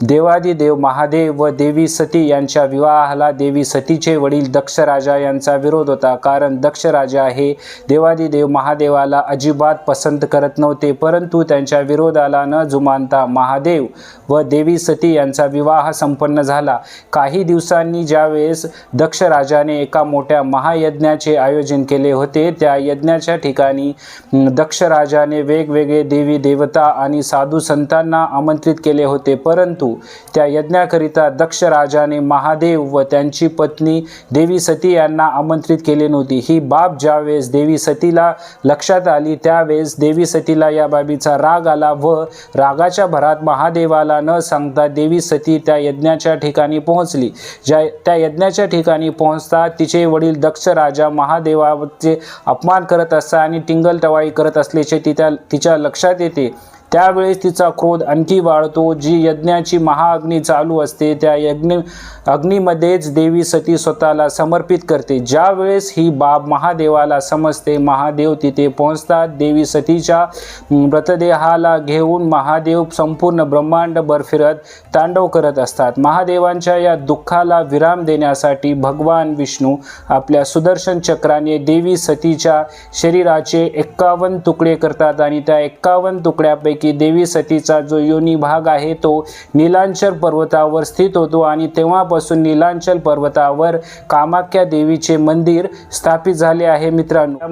देवादिदेव महादेव व देवी सती यांच्या विवाहाला देवी सतीचे वडील दक्ष राजा यांचा विरोध होता, कारण दक्ष राजा हे देवादिदेव महादेवाला अजिबात पसंत करत नव्हते. परंतु त्यांच्या विरोधाला न जुमानता महादेव व देवी सती यांचा विवाह संपन्न झाला. काही दिवसांनी ज्यावेळेस दक्ष राजाने एका मोठ्या महायज्ञाचे आयोजन केले होते, त्या यज्ञाच्या ठिकाणी दक्ष राजाने वेगवेगळे देवी देवता आणि साधू संतांना आमंत्रित केले होते. परंतु त्या यज्ञाकरिता दक्ष राजाने महादेव व त्यांची पत्नी देवी सती यांना आमंत्रित केले नव्हते. ही बाब ज्यावेळेस देवी सतीला लक्षात आली, त्यावेळेस देवी सतीला या बाबीचा राग आला व रागाच्या भरात महादेवाला न सांगता देवी सती त्या यज्ञाच्या ठिकाणी पोहोचली. त्या यज्ञाच्या ठिकाणी पोहोचता तिचे वडील दक्ष राजा महादेवाचे अपमान करत असतात आणि टिंगलटवाळी करत असल्याचे तिच्या लक्षात येते. त्यावेळेस तिचा क्रोध आणखी वाढतो. जी यज्ञाची महाअग्नी चालू असते, त्या अग्नीमध्येच देवी सती स्वतःला समर्पित करते. ज्यावेळेस ही बाब महादेवाला समजते, महादेव तिथे पोहोचतात. देवी सतीच्या मृतदेहाला घेऊन महादेव संपूर्ण ब्रह्मांडभर फिरत तांडव करत असतात. महादेवांच्या या दुःखाला विराम देण्यासाठी भगवान विष्णू आपल्या सुदर्शन चक्राने देवी सतीच्या शरीराचे 51 तुकडे करतात आणि त्या 51 तुकड्यापैकी देवी सतीचा जो योनी भाग आहे तो नीलांचल पर्वतावर स्थित होतो आणि तेव्हापासून नीलांचल पर्वतावर कामाख्या देवीचे मंदिर स्थापित झाले आहे. मित्रांनो,